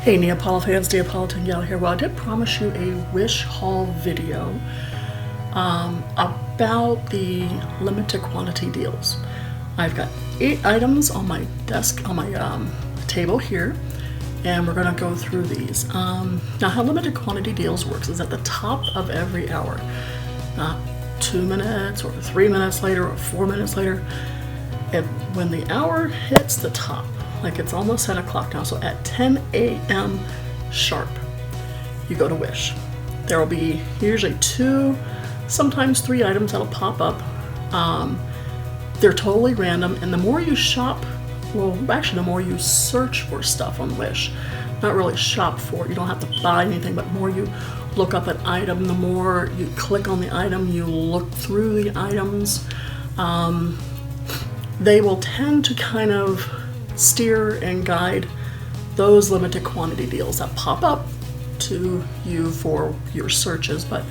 Hey Neapolo fans, Neapolitan Gal here. Well, I did promise you a wish haul video about the limited quantity deals. I've got 8 items on my desk, on my table here, and we're going to go through these. Now how limited quantity deals works is at the top of every hour, not 2 minutes or 3 minutes later or 4 minutes later. When the hour hits the top, like it's almost 10 o'clock now, so at 10 a.m. sharp, you go to Wish. There will be usually 2, sometimes 3 items that'll pop up. They're totally random, and the more you shop, well, actually the more you search for stuff on Wish, not really shop for it, you don't have to buy anything, but the more you look up an item, the more you click on the item, you look through the items, they will tend to kind of steer and guide those limited quantity deals that pop up to you for your searches, but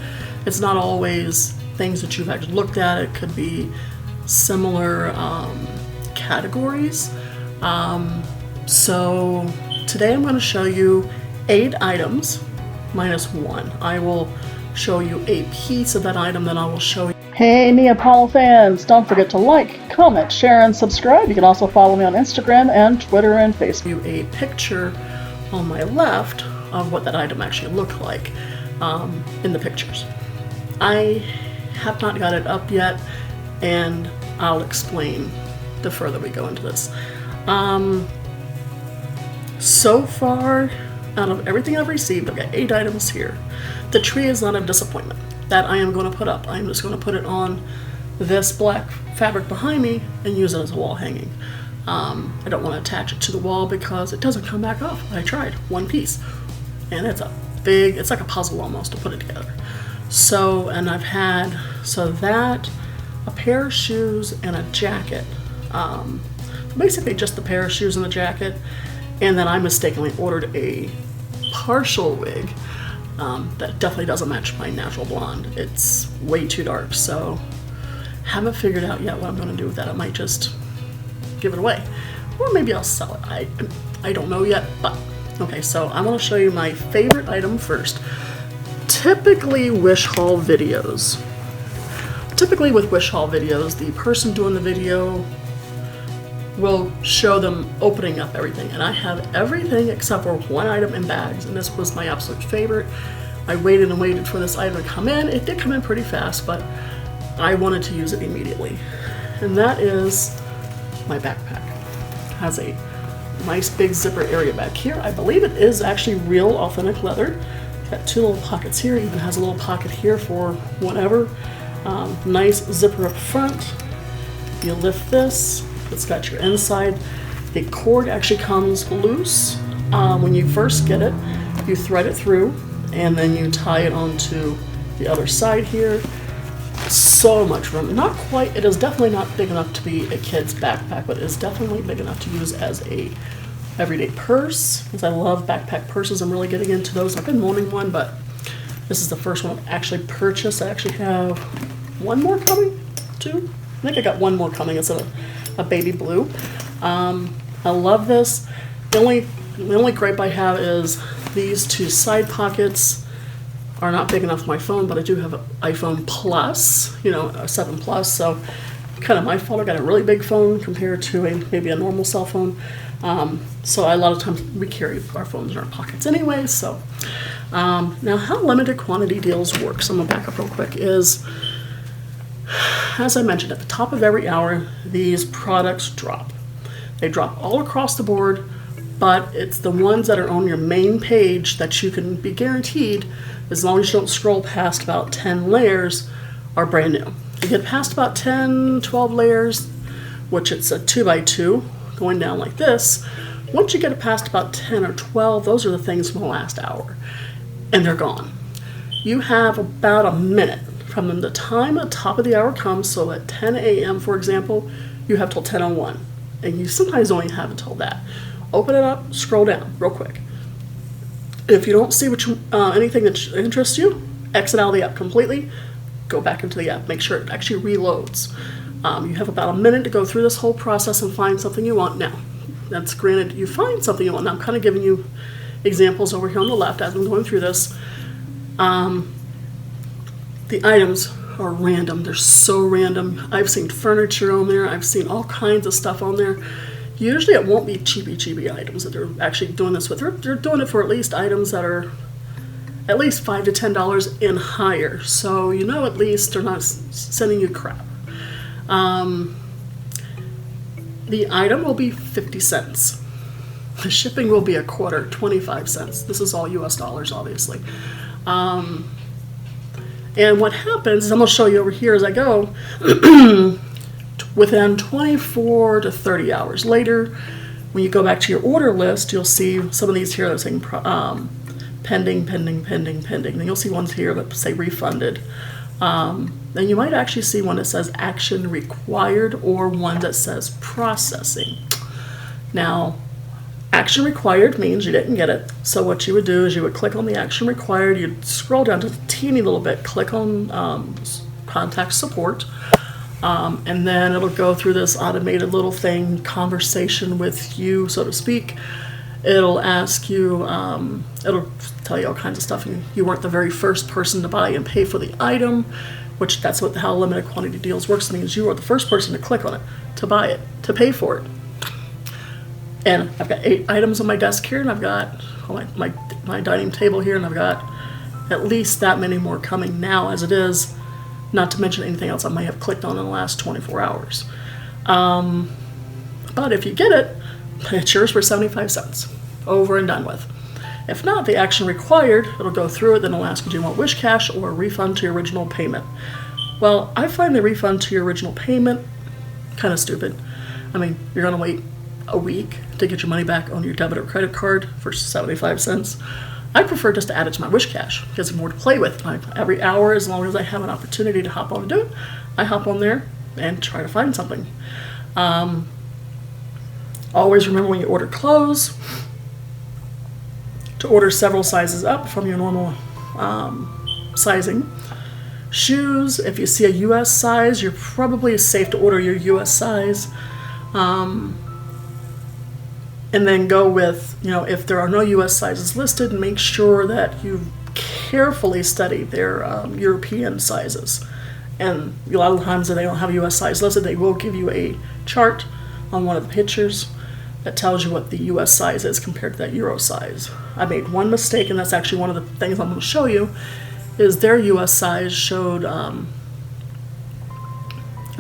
it's not always things that you've actually looked at. It could be similar categories. So today I'm going to show you 8 items minus 1. I will show you a piece of that item, then I will show you. Hey Neapolo fans, don't forget to like, comment, share, and subscribe. You can also follow me on Instagram and Twitter and Facebook. A picture on my left of what that item actually looked like in the pictures. I have not got it up yet, and I'll explain the further we go into this. So far, out of everything I've received, I've got 8 items here. The tree is not a disappointment. That I am going to put up. I'm just going to put it on this black fabric behind me and use it as a wall hanging. I don't want to attach it to the wall because it doesn't come back off. I tried one piece, and it's like a puzzle almost to put it together. So, and I've had, that, a pair of shoes and a jacket. Basically just a pair of shoes and a jacket, and then I mistakenly ordered a partial wig. That definitely doesn't match my natural blonde. It's way too dark, so haven't figured out yet what I'm going to do with that. I might just give it away, or maybe I'll sell it. I don't know yet, but okay, so I want to show you my favorite item first. Typically with Wish haul videos, the person doing the video will show them opening up everything, and I have everything except for one item in bags, and this was my absolute favorite. I waited and waited for this item to come in. It did come in pretty fast, but I wanted to use it immediately, and that is my backpack. It has a nice big zipper area back here. I believe it is actually real authentic leather. Got 2 little pockets here, even has a little pocket here for whatever. Nice zipper up front. You lift this, it's got your inside. The cord actually comes loose. When you first get it, you thread it through, and then you tie it onto the other side here. So much room. Not quite, it is definitely not big enough to be a kid's backpack, but it is definitely big enough to use as a everyday purse, because I love backpack purses. I'm really getting into those. I've been wanting one, but this is the first one I've actually purchased. I actually have one more coming, 2. I think I got one more coming. It's a baby blue. I love this. The only gripe I have is these 2 side pockets are not big enough for my phone, but I do have an iPhone Plus, a 7 Plus, so kind of my fault. I got a really big phone compared to maybe a normal cell phone. So a lot of times we carry our phones in our pockets anyway. So now how limited quantity deals work, so I'm gonna back up real quick, is as I mentioned, at the top of every hour, these products drop. They drop all across the board, but it's the ones that are on your main page that you can be guaranteed, as long as you don't scroll past about 10 layers, are brand new. You get past about 10, 12 layers, which it's a 2x2 going down like this. Once you get past about 10 or 12, those are the things from the last hour, and they're gone. You have about a minute from the time the top of the hour comes, so at 10 a.m. for example, you have till 10:01, and you sometimes only have until that. Open it up, scroll down real quick. If you don't see anything that interests you, exit out of the app completely, go back into the app, make sure it actually reloads. You have about a minute to go through this whole process and find something you want. Now, that's granted, you find something you want. Now, I'm kind of giving you examples over here on the left as I'm going through this. The items are random. They're so random. I've seen furniture on there. I've seen all kinds of stuff on there. Usually it won't be cheapy items that they're actually doing this with. They're doing it for at least items that are at least $5 to $10 and higher. So you know at least they're not sending you crap. The item will be 50 cents. The shipping will be a quarter, 25 cents. This is all US dollars, obviously. And what happens is, I'm going to show you over here as I go, within 24 to 30 hours later, when you go back to your order list, you'll see some of these here that are saying pending. Then you'll see ones here that say refunded. Then you might actually see one that says action required or one that says processing. Now, action required means you didn't get it. So what you would do is you would click on the action required, you'd scroll down just a teeny little bit, click on contact support, and then it'll go through this automated little thing, conversation with you, so to speak. It'll ask you, it'll tell you all kinds of stuff. You weren't the very first person to buy and pay for the item, which that's how limited quantity deals works. It means you are the first person to click on it, to buy it, to pay for it. And I've got 8 items on my desk here, and I've got my dining table here, and I've got at least that many more coming now as it is, not to mention anything else I might have clicked on in the last 24 hours. But if you get it, it's yours for 75 cents, over and done with. If not, the action required, it'll go through it, then it'll ask you, do you want wish cash or a refund to your original payment? Well, I find the refund to your original payment kind of stupid. I mean, you're going to wait a week to get your money back on your debit or credit card for 75 cents. I prefer just to add it to my wish cash because it's more to play with. Every hour, as long as I have an opportunity to hop on and do it, I hop on there and try to find something. Always remember when you order clothes to order several sizes up from your normal sizing. Shoes, if you see a US size, you're probably safe to order your US size. And then go with, if there are no US sizes listed, make sure that you carefully study their European sizes. And a lot of the times that they don't have a US size listed, they will give you a chart on one of the pictures that tells you what the US size is compared to that Euro size. I made one mistake, and that's actually one of the things I'm going to show you, is their US size showed a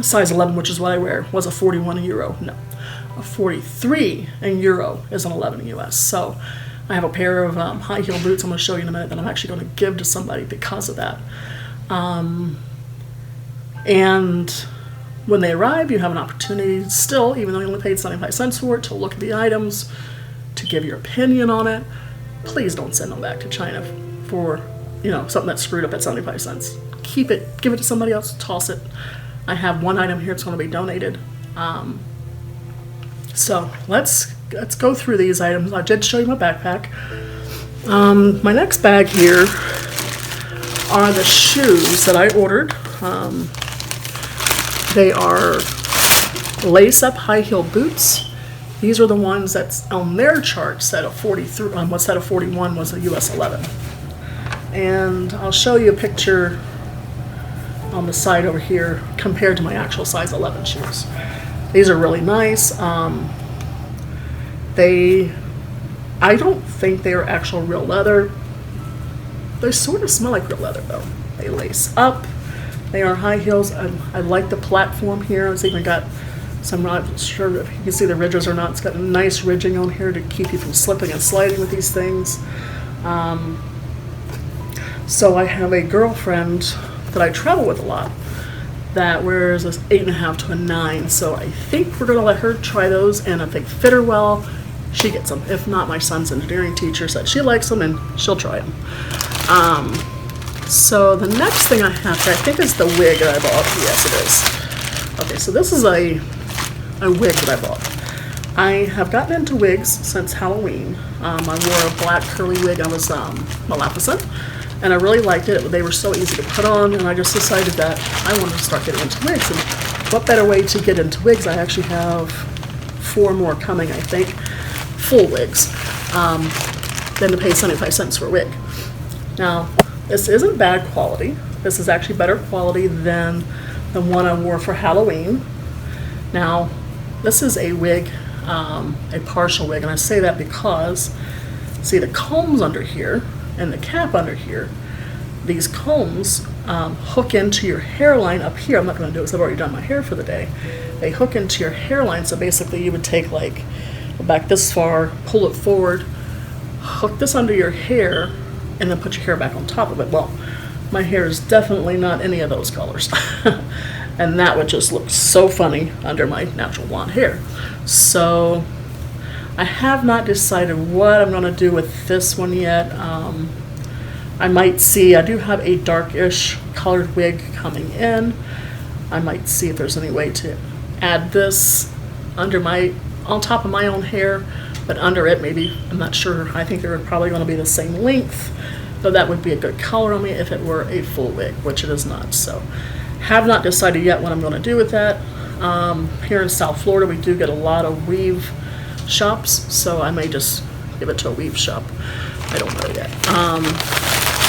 size 11, which is what I wear, was a 41 in Euro. No. A 43 in Euro is an 11 in US. So I have a pair of high heel boots I'm going to show you in a minute that I'm actually going to give to somebody because of that. And when they arrive, you have an opportunity still, even though you only paid 75 cents for it, to look at the items, to give your opinion on it. Please don't send them back to China for something that's screwed up at 75 cents. Keep it, give it to somebody else, toss it. I have one item here that's going to be donated. So let's go through these items. I did show you my backpack. My next bag here are the shoes that I ordered. They are lace-up high heel boots. These are the ones that's on their chart said a 43. What said a 41 was a US 11. And I'll show you a picture on the side over here compared to my actual size 11 shoes. These are really nice. I don't think they are actual real leather. They sort of smell like real leather though. They lace up. They are high heels. I like the platform here. It's even got some, I'm not sure if you can see the ridges or not. It's got a nice ridging on here to keep you from slipping and sliding with these things. So I have a girlfriend that I travel with a lot that wears an 8.5 to a 9. So I think we're going to let her try those, and if they fit her well, she gets them. If not, my son's engineering teacher said she likes them and she'll try them. So the next thing I have here, I think is the wig that I bought. Yes, it is. Okay, so this is a wig that I bought. I have gotten into wigs since Halloween. I wore a black curly wig. I was Maleficent, and I really liked it. They were so easy to put on, and I just decided that I wanted to start getting into wigs. And what better way to get into wigs? I actually have 4 more coming, I think, full wigs. than to pay 75 cents for a wig. Now, this isn't bad quality. This is actually better quality than the one I wore for Halloween. Now, this is a wig, a partial wig, and I say that because, see the combs under here and the cap under here, these combs hook into your hairline up here. I'm not going to do it because I've already done my hair for the day. They hook into your hairline, so basically you would take like, go back this far, pull it forward, hook this under your hair, and then put your hair back on top of it. Well, my hair is definitely not any of those colors. And that would just look so funny under my natural blonde hair. So I have not decided what I'm going to do with this one yet. I might see, I do have a darkish colored wig coming in. I might see if there's any way to add this under on top of my own hair, but under it maybe, I'm not sure. I think they're probably going to be the same length, though that would be a good color on me if it were a full wig, which it is not. So have not decided yet what I'm going to do with that. Here in South Florida we do get a lot of weave shops, so I may just give it to a weave shop. I don't know yet.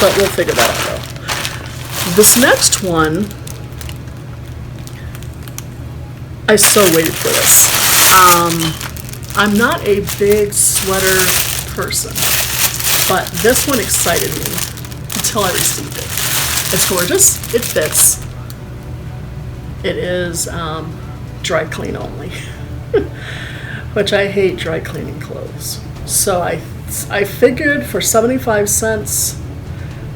But we'll figure that out though. This next one, I so waited for this. I'm not a big sweater person, but this one excited me until I received it. It's gorgeous, it fits. It is dry clean only, which I hate dry cleaning clothes. So I figured for 75 cents,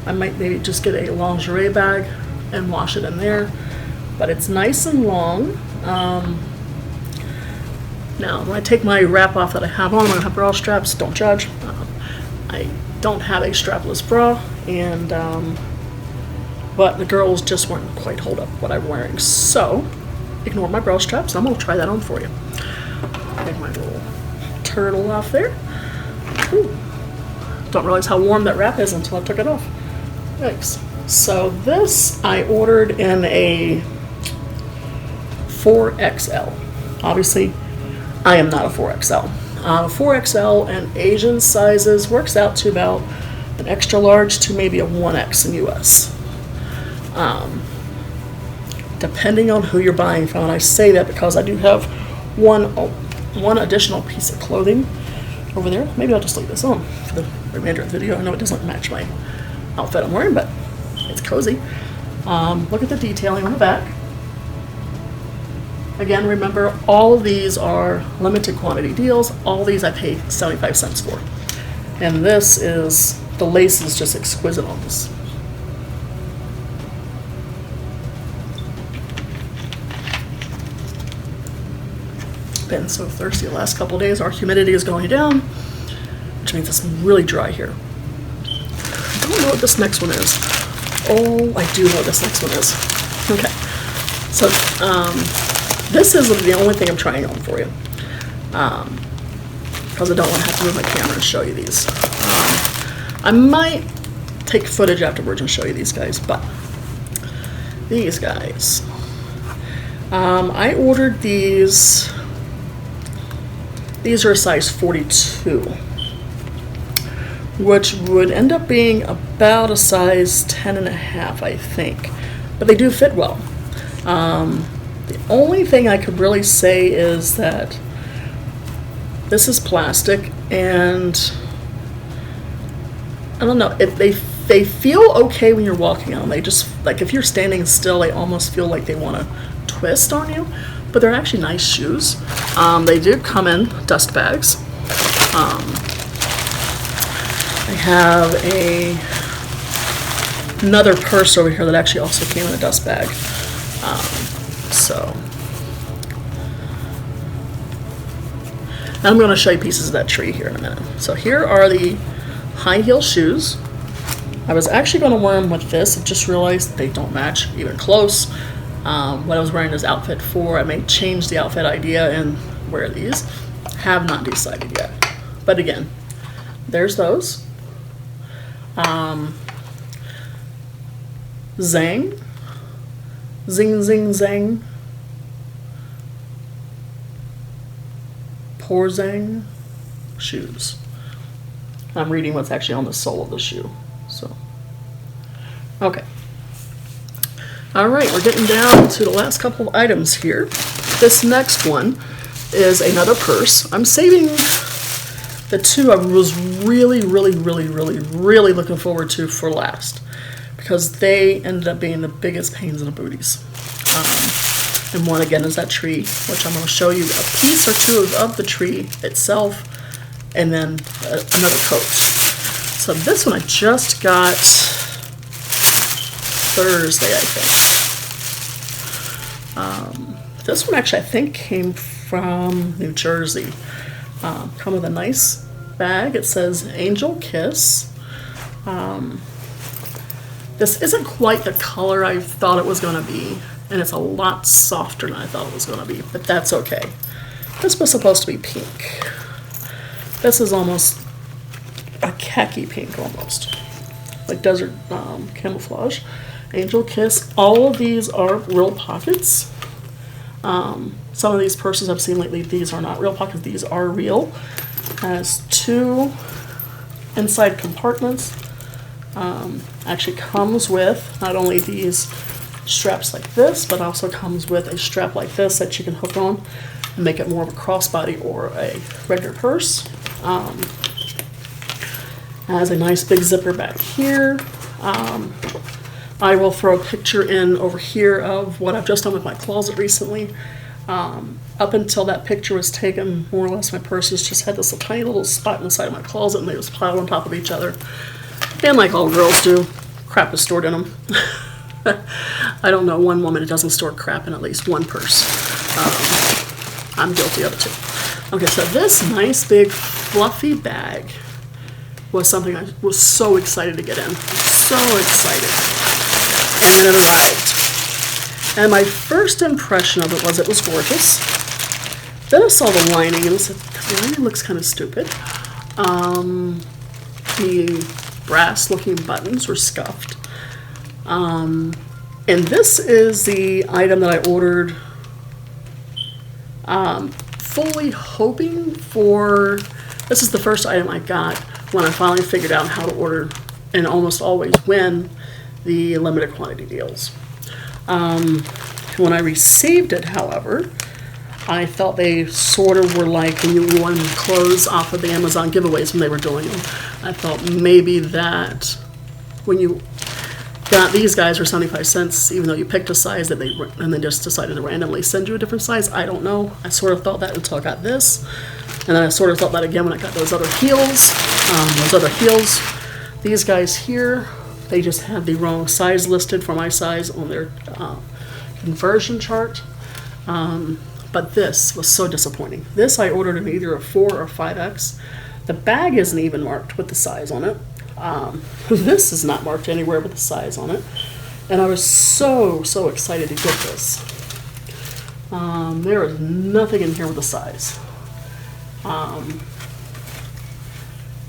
I might maybe just get a lingerie bag and wash it in there. But it's nice and long. Now, when I take my wrap off that I have on, I'm going to have bra straps. Don't judge. I don't have a strapless bra, and but the girls just weren't quite hold up what I'm wearing. So, ignore my bra straps. I'm going to try that on for you. Take my little turtle off there. Ooh. Don't realize how warm that wrap is until I took it off. Thanks. So this I ordered in a 4XL. Obviously, I am not a 4XL. 4XL and Asian sizes works out to about an extra large to maybe a 1X in US. Depending on who you're buying from, and I say that because I do have one additional piece of clothing over there. Maybe I'll just leave this on for the remainder of the video. I know it doesn't match my outfit I'm wearing, but it's cozy. Look at the detailing on the back. Again, remember, all of these are limited quantity deals. All these I paid 75 cents for. And this is, the lace is just exquisite on this. Been so thirsty the last couple of days. Our humidity is going down, which means it's really dry here. I don't know what this next one is. Oh, I do know what this next one is. Okay, so this is the only thing I'm trying on for you, because I don't want to have to move my camera and show you these. I might take footage afterwards and show you these guys, but these guys, I ordered these. These are a size 42, which would end up being about a size 10.5, I think, but they do fit well. The only thing I could really say is that this is plastic, and I don't know, they feel okay when you're walking on them. They just, like, if you're standing still, they almost feel like they want to twist on you, but they're actually nice shoes. They do come in dust bags. I have another purse over here that actually also came in a dust bag. So, and I'm going to show you pieces of that tree here in a minute. So here are the high heel shoes. I was actually going to wear them with this. I just realized they don't match even close. What I was wearing this outfit for, I may change the outfit idea and wear these. Have not decided yet. But again, there's those. Zang. Zing, zing, zang. Poor Zang shoes. I'm reading what's actually on the sole of the shoe. So, okay. All right, we're getting down to the last couple of items here. This next one is another purse. I'm saving the two I was really looking forward to for last, because they ended up being the biggest pains in the booties. And one, again, is that tree, which I'm going to show you a piece or two of the tree itself, and then another coat. So this one I just got Thursday, I think. This one actually I think came from New Jersey. Come with a nice bag. It says Angel Kiss. This isn't quite the color I thought it was going to be, and it's a lot softer than I thought it was going to be, but that's okay. This was supposed to be pink. This is almost a khaki pink, almost like desert camouflage. Angel Kiss. All of these are real pockets. Some of these purses I've seen lately, these are not real pockets. These are real. Has two inside compartments. Actually comes with not only these straps like this, but also comes with a strap like this that you can hook on and make it more of a crossbody or a regular purse. Has a nice big zipper back here. I will throw a picture in over here of what I've just done with my closet recently. Up until that picture was taken, more or less my purses just had this tiny little spot inside of my closet, and they just piled on top of each other. And like all girls do, crap is stored in them. I don't know one woman that doesn't store crap in at least one purse. I'm guilty of it too. Okay, so this nice big fluffy bag was something I was so excited to get in. So excited. And then it arrived. And my first impression of it was gorgeous. Then I saw the lining and I said, the lining looks kind of stupid. The brass looking buttons were scuffed. And this is the item that I ordered fully hoping for. This is the first item I got when I finally figured out how to order and almost always win the limited quantity deals. When I received it, however, I thought they sort of were like when you won clothes off of the Amazon giveaways when they were doing them. I thought maybe that when you got these guys for 75 cents, even though you picked a size that and they just decided to randomly send you a different size. I don't know. I sort of thought that until I got this. And then I sort of thought that again when I got those other heels. These guys here, they just had the wrong size listed for my size on their conversion chart. But this was so disappointing. This I ordered in either a 4 or 5X. The bag isn't even marked with the size on it. This is not marked anywhere with the size on it. And I was so excited to get this. There is nothing in here with a size.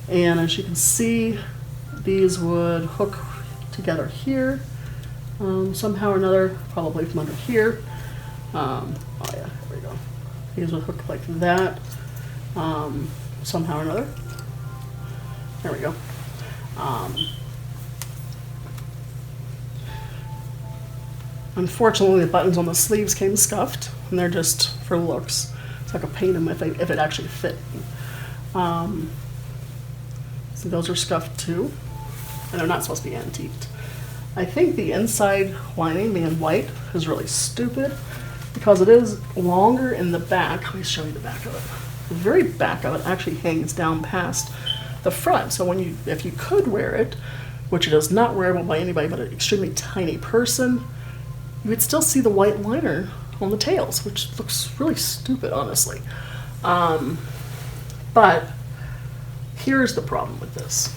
And as you can see, these would hook together here somehow or another, probably from under here. Oh yeah, there we go. These would hook like that somehow or another. There we go. Unfortunately, the buttons on the sleeves came scuffed, and they're just for looks. So I could paint them if it actually fit. So those are scuffed too, and they're not supposed to be antiqued. I think the inside lining being white is really stupid because it is longer in the back. Let me show you the back of it. The very back of it actually hangs down past the front. So if you could wear it, which it is not wearable by anybody but an extremely tiny person, you would still see the white liner on the tails, which looks really stupid, honestly. But here's the problem with this.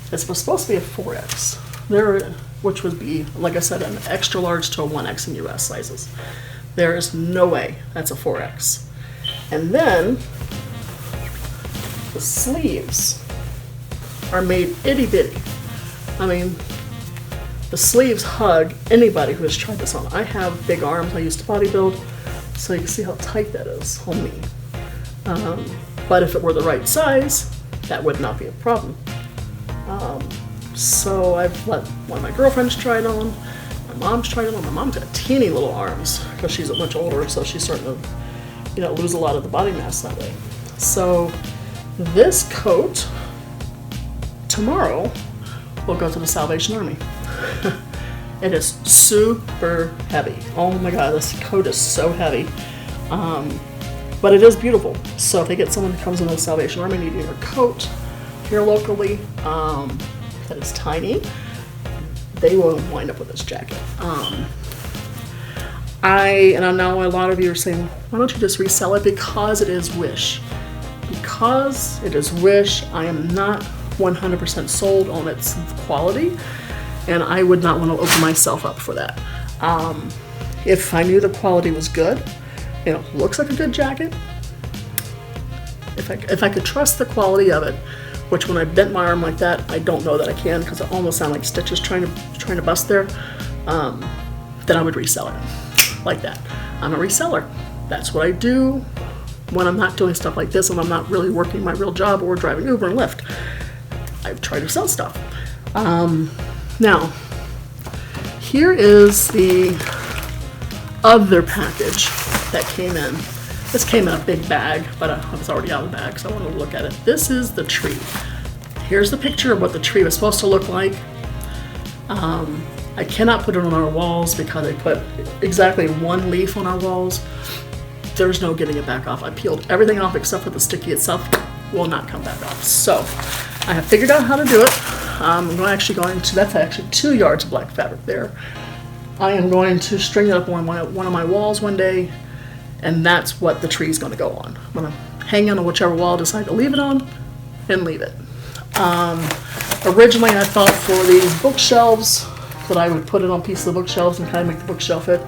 It was supposed to be a 4X, which would be, like I said, an extra large to a 1X in US sizes. There is no way that's a 4X. And then the sleeves are made itty bitty. I mean, the sleeves hug anybody who has tried this on. I have big arms. I used to bodybuild, so you can see how tight that is on me. But if it were the right size, that would not be a problem. So I've let one of my girlfriends try it on. My mom's tried it on. My mom's got teeny little arms because she's much older, so she's starting to, lose a lot of the body mass that way. So this coat tomorrow will go to the Salvation Army. It is super heavy. Oh my God, this coat is so heavy. But it is beautiful. So if they get someone that comes into the Salvation Army needing a coat here locally that is tiny, they will wind up with this jacket. I know a lot of you are saying, why don't you just resell it? Because it is Wish. Because it is Wish, I am not 100% sold on its quality, and I would not want to open myself up for that. If I knew the quality was good, looks like a good jacket, if I could trust the quality of it, which when I bent my arm like that, I don't know that I can because it almost sounded like stitches trying to bust there, then I would resell it like that. I'm a reseller. That's what I do when I'm not doing stuff like this and I'm not really working my real job or driving Uber and Lyft. I try to sell stuff. Now, here is the other package that came in. This came in a big bag, but I was already out of the bag, so I wanted to look at it. This is the tree. Here's the picture of what the tree was supposed to look like. I cannot put it on our walls because I put exactly one leaf on our walls. There's no getting it back off. I peeled everything off except for the sticky itself. Will not come back off. So I have figured out how to do it. I'm actually going to, that's actually 2 yards of black fabric there. I am going to string it up on one of my walls one day, and that's what the tree is going to go on. I'm going to hang it on whichever wall I decide to leave it on, and leave it. Originally I thought for the bookshelves that I would put it on pieces of bookshelves and kind of make the bookshelf fit.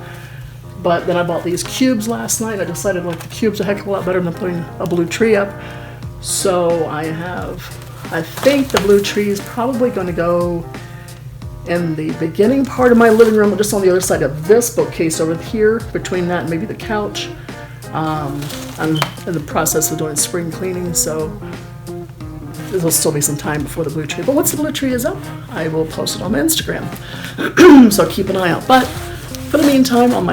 But then I bought these cubes last night. I decided like the cubes are a heck of a lot better than putting a blue tree up. So I think the blue tree is probably going to go in the beginning part of my living room, just on the other side of this bookcase over here, between that and maybe the couch. I'm in the process of doing spring cleaning, so there'll still be some time before the blue tree. But once the blue tree is up, I will post it on my Instagram. So keep an eye out. But for the meantime, on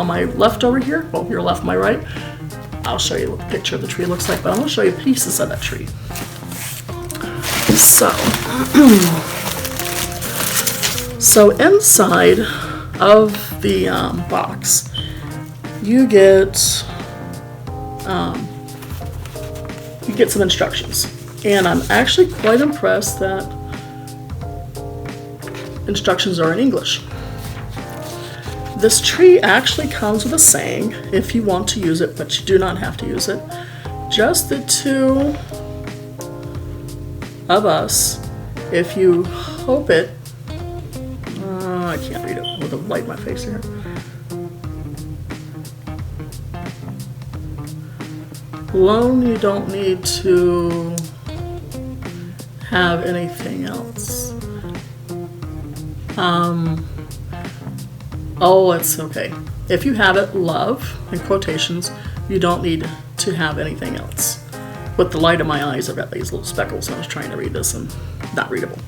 my left over here, well, your left, my right, I'll show you what the picture of the tree looks like, but I'm going to show you pieces of that tree. So inside of the box, you get some instructions, and I'm actually quite impressed that instructions are in English. This tree actually comes with a saying, if you want to use it, but you do not have to use it. Just the two of us, if you hope it, I can't read it with the light in my face here. Alone, you don't need to have anything else. Oh, it's okay. If you have it, love, in quotations, you don't need to have anything else. With the light in my eyes, I've got these little speckles, and I was trying to read this and not readable.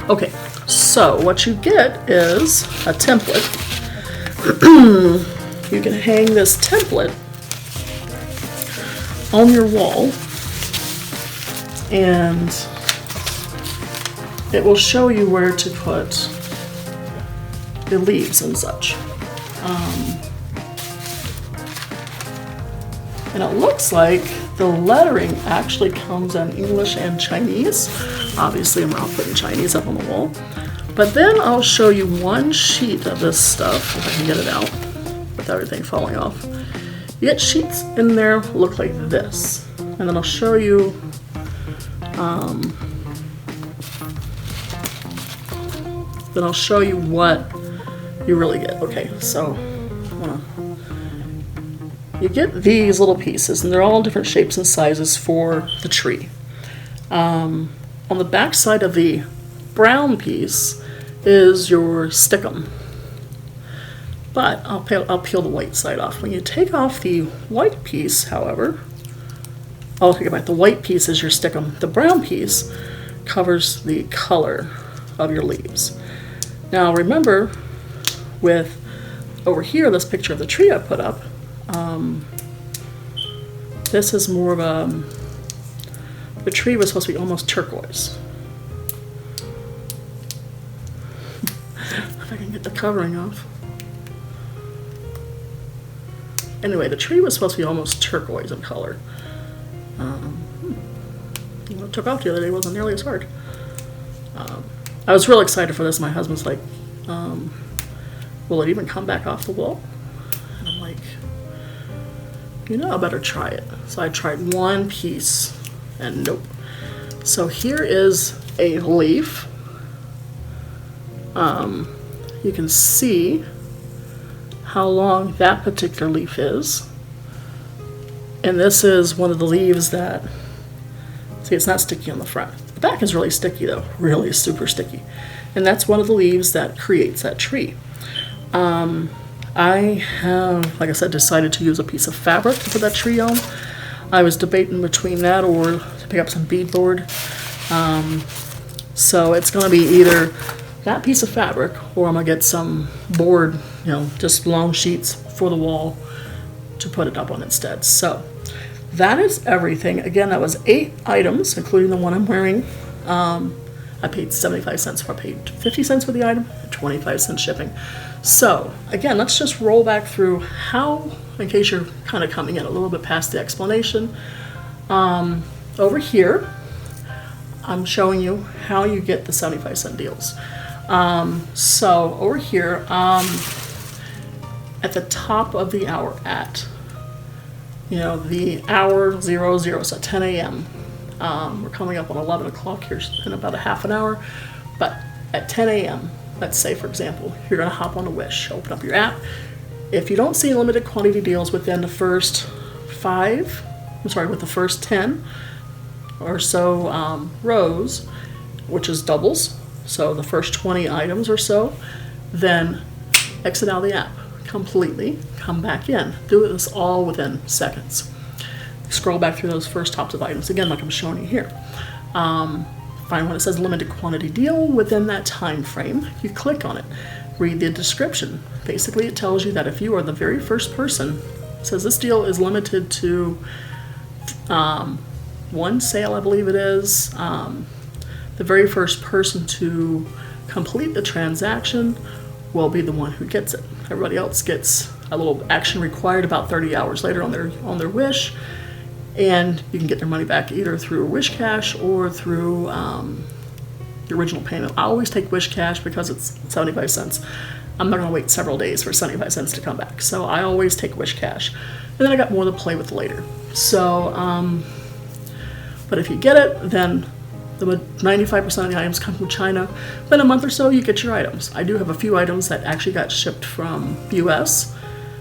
Okay, so what you get is a template. You can hang this template on your wall, and it will show you where to put the leaves and such. And it looks like the lettering actually comes in English and Chinese. Obviously, I'm not putting Chinese up on the wall. But then I'll show you one sheet of this stuff, if I can get it out with everything falling off. You get sheets in there look like this. And then I'll show you what you really get. Okay, so you get these little pieces, and they're all different shapes and sizes for the tree. On the back side of the brown piece is your stickum. But I'll peel the white side off. When you take off the white piece, however, Oh, take it back. The white piece is your stickum. The brown piece covers the color of your leaves. Now remember, with over here, this picture of the tree I put up, this is more of a, the tree was supposed to be almost turquoise. If I can get the covering off. Anyway, the tree was supposed to be almost turquoise in color. What I took off the other day wasn't nearly as hard. I was real excited for this. My husband's like, will it even come back off the wall? And I'm like, you know, I better try it. So I tried one piece and nope. So here is a leaf. You can see how long that particular leaf is. And this is one of the leaves that, see, it's not sticky on the front. The back is really sticky though, really super sticky. And that's one of the leaves that creates that tree. I have, like I said, decided to use a piece of fabric to put that tree on. I was debating between that or to pick up some beadboard. So it's going to be either that piece of fabric or I'm going to get some board, you know, just long sheets for the wall to put it up on instead. So that is everything. Again, that was 8 items, including the one I'm wearing. I paid 75 cents for it. I paid 50 cents for the item, 25 cents shipping. So again, let's just roll back through how, in case you're kind of coming in a little bit past the explanation. Over here, I'm showing you how you get the 75-cent deals. So over here, at the top of the hour at, you know, the hour 00, so 10 a.m. We're coming up on 11 o'clock here in about a half an hour, but at 10 a.m., let's say, for example, you're going to hop on a Wish, open up your app. If you don't see limited quantity deals within the first 10 or so rows, which is doubles, so the first 20 items or so, then exit out of the app completely, come back in. Do this all within seconds. Scroll back through those first tops of items, again, like I'm showing you here. Find one that says limited quantity deal within that time frame. You click on it. Read the description. Basically, it tells you that if you are the very first person, it says this deal is limited to one sale, I believe it is. The very first person to complete the transaction will be the one who gets it. Everybody else gets a little action required about 30 hours later on their Wish, and you can get their money back either through Wish Cash or through the original payment. I always take Wish Cash because it's 75 cents. I'm not going to wait several days for 75 cents to come back, so I always take Wish Cash. And then I got more to play with later. So, but if you get it, then the 95% of the items come from China. Then a month or so, you get your items. I do have a few items that actually got shipped from U.S.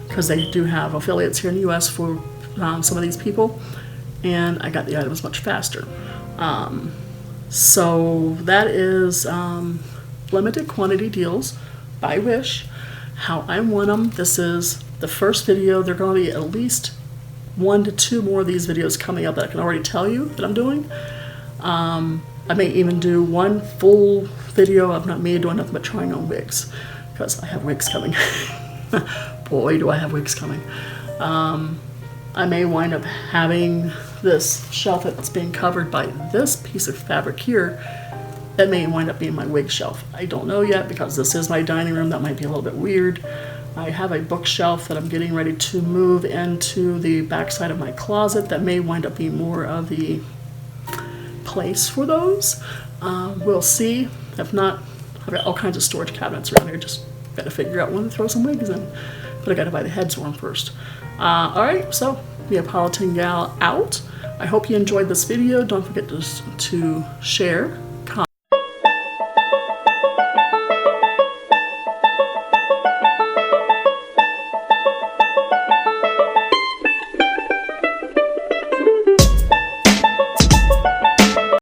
because they do have affiliates here in the U.S. for some of these people, and I got the items much faster. So that is limited quantity deals by Wish. How I won them. This is the first video. There are going to be at least 1 to 2 more of these videos coming up that I can already tell you that I'm doing. I may even do one full video of not me doing nothing but trying on wigs, because I have wigs coming. Boy, do I have wigs coming. I may wind up having this shelf that's being covered by this piece of fabric here. That may wind up being my wig shelf. I don't know yet, because this is my dining room. That might be a little bit weird. I have a bookshelf that I'm getting ready to move into the backside of my closet that may wind up being more of the place for those. We'll see. If not, I've got all kinds of storage cabinets around here. Just got to figure out when to throw some wigs in. But I got to buy the heads for them first. Alright, so Neapolitan Gal out. I hope you enjoyed this video. Don't forget to share,